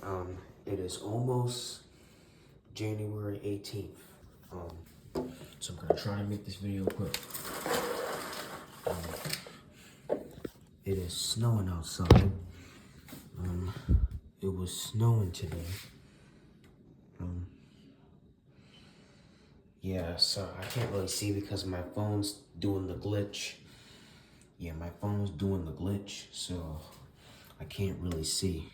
Alright, it is almost January 18th. So I'm gonna try to make this video quick. It is snowing outside. It was snowing today. Yeah, so I can't really see because my phone's doing the glitch. Yeah, my phone's doing the glitch, so I can't really see.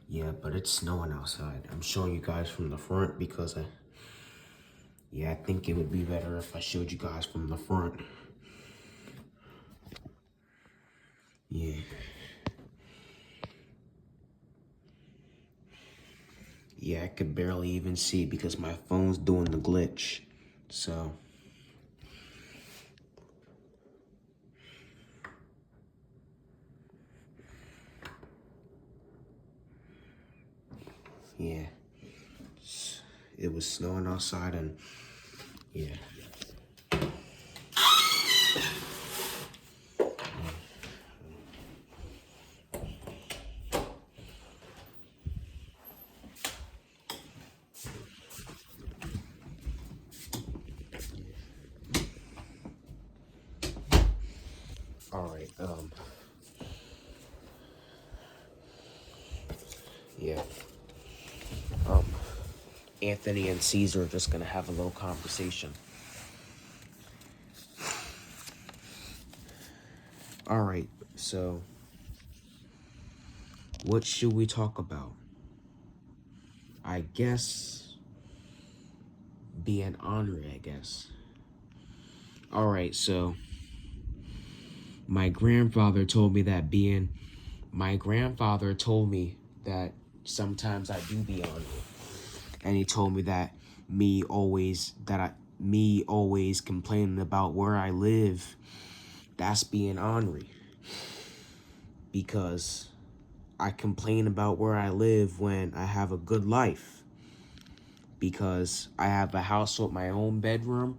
Yeah, but it's snowing outside. I'm showing you guys from the front because I think it would be better if I showed you guys from the front. Yeah. Yeah, I could barely even see because my phone's doing the glitch. So. Yeah. It was snowing outside and yeah. Alright, yeah. Anthony and Caesar are just gonna have a little conversation. Alright, so what should we talk about? I guess being honorary, I guess. Alright, so my grandfather told me that sometimes I do be honorary. And he told me that me always complaining about where I live, that's being ornery. Because I complain about where I live when I have a good life. Because I have a house with my own bedroom.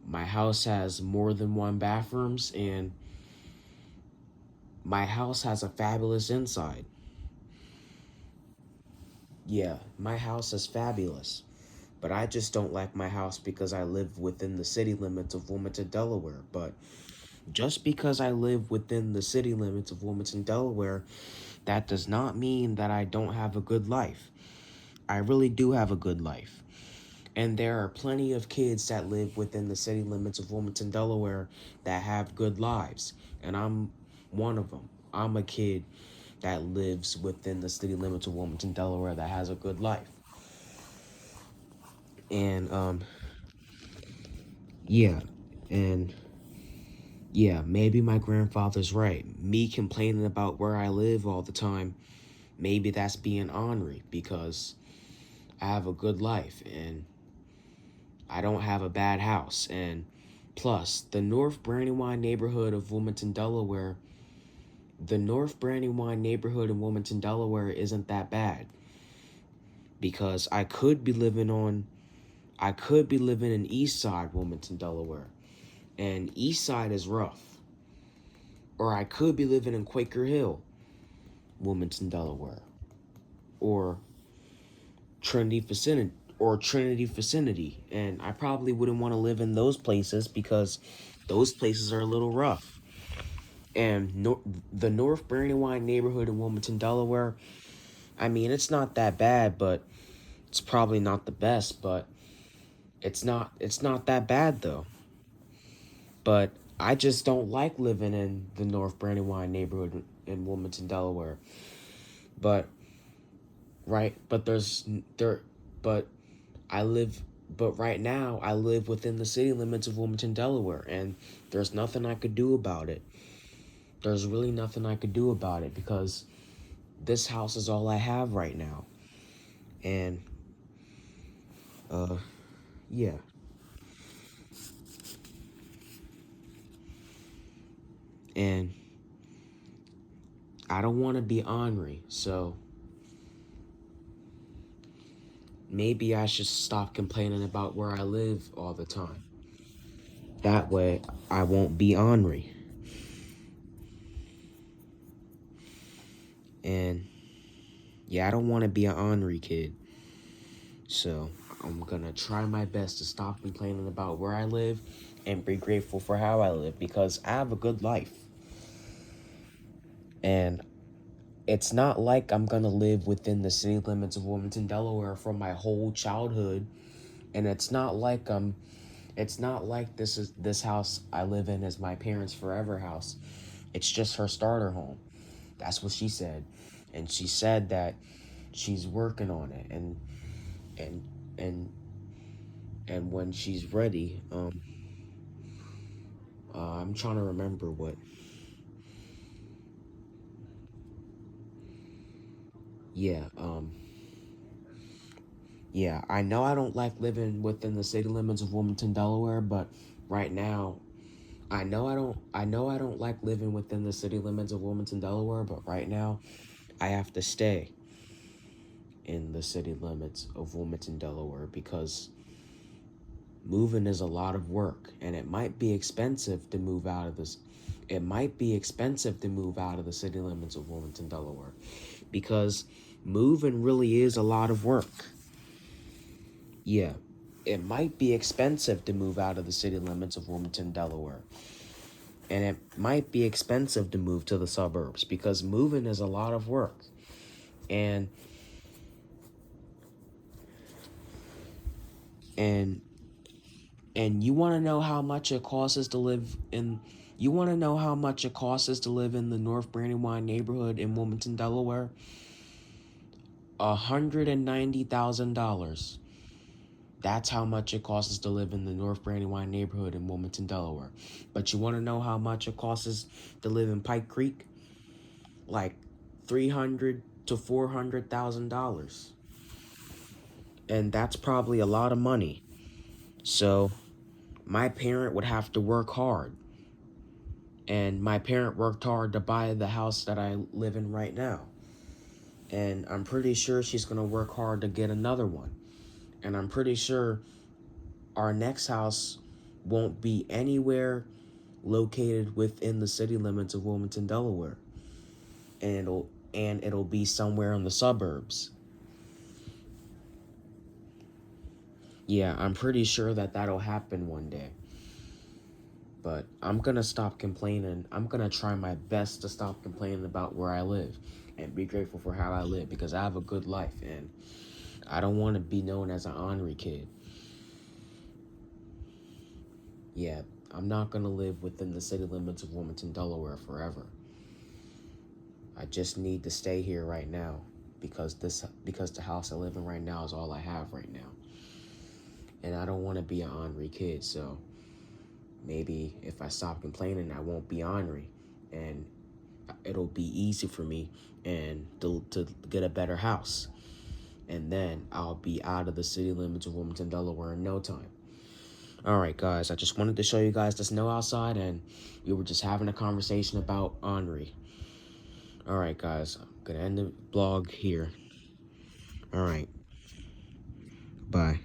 My house has more than one bathrooms, and my house has a fabulous inside. Yeah, my house is fabulous. But I just don't like my house because I live within the city limits of Wilmington, Delaware. But just because I live within the city limits of Wilmington, Delaware, that does not mean that I don't have a good life. I really do have a good life. And there are plenty of kids that live within the city limits of Wilmington, Delaware that have good lives. And I'm one of them. I'm a kid that lives within the city limits of Wilmington, Delaware that has a good life. And, yeah. And, yeah, maybe my grandfather's right. Me complaining about where I live all the time, maybe that's being ornery because I have a good life and I don't have a bad house. And plus, the North Brandywine neighborhood of Wilmington, Delaware, in Wilmington, Delaware isn't that bad. Because I could be living in East Side, Wilmington, Delaware. And East Side is rough. Or I could be living in Quaker Hill, Wilmington, Delaware. Or Trinity vicinity. And I probably wouldn't want to live in those places because those places are a little rough. And the North Brandywine neighborhood in Wilmington, Delaware, I mean, it's not that bad, but it's probably not the best, but it's not that bad though. But I just don't like living in the North Brandywine neighborhood in Wilmington, Delaware. But right now I live within the city limits of Wilmington, Delaware, and there's nothing I could do about it. There's really nothing I could do about it because this house is all I have right now. And yeah. And I don't want to be ornery, so maybe I should stop complaining about where I live all the time. That way, I won't be ornery. And Yeah, I don't want to be an ornery kid. So I'm gonna try my best to stop complaining about where I live and be grateful for how I live because I have a good life. And it's not like I'm gonna live within the city limits of Wilmington, Delaware for my whole childhood. And it's not like this house I live in is my parents' forever house. It's just her starter home. That's what she said. And she said that she's working on it and and and when she's ready, I'm trying to remember what. Yeah, yeah. I know I don't like living within the city limits of Wilmington, Delaware, but right now, I know I don't like living within the city limits of Wilmington, Delaware, but right now, I have to stay in the city limits of Wilmington, Delaware because moving is a lot of work and it might be expensive to move out of this. It might be expensive to move out of the city limits of Wilmington, Delaware because moving really is a lot of work. Yeah, it might be expensive to move out of the city limits of Wilmington, Delaware. And it might be expensive to move to the suburbs because moving is a lot of work. And and and you want to know how much it costs to live in you want to know how much it costs to live in the North Brandywine neighborhood in Wilmington, Delaware? $190,000. That's how much it costs to live in the North Brandywine neighborhood in Wilmington, Delaware. But you want to know how much it costs to live in Pike Creek? Like 300 to $400,000. And that's probably a lot of money. So my parent would have to work hard. And my parent worked hard to buy the house that I live in right now. And I'm pretty sure she's going to work hard to get another one. And I'm pretty sure our next house won't be anywhere located within the city limits of Wilmington, Delaware. And it'll be somewhere in the suburbs. Yeah, I'm pretty sure that that'll happen one day. But I'm gonna stop complaining. I'm gonna try my best to stop complaining about where I live and be grateful for how I live because I have a good life and I don't want to be known as an ornery kid. Yeah, I'm not gonna live within the city limits of Wilmington, Delaware forever. I just need to stay here right now because the house I live in right now is all I have right now. And I don't want to be an ornery kid, so maybe if I stop complaining, I won't be ornery, and it'll be easy for me and to get a better house. And then I'll be out of the city limits of Wilmington, Delaware in no time. All right, guys, I just wanted to show you guys the snow outside, and we were just having a conversation about Henri. All right, guys, I'm going to end the vlog here. All right, bye.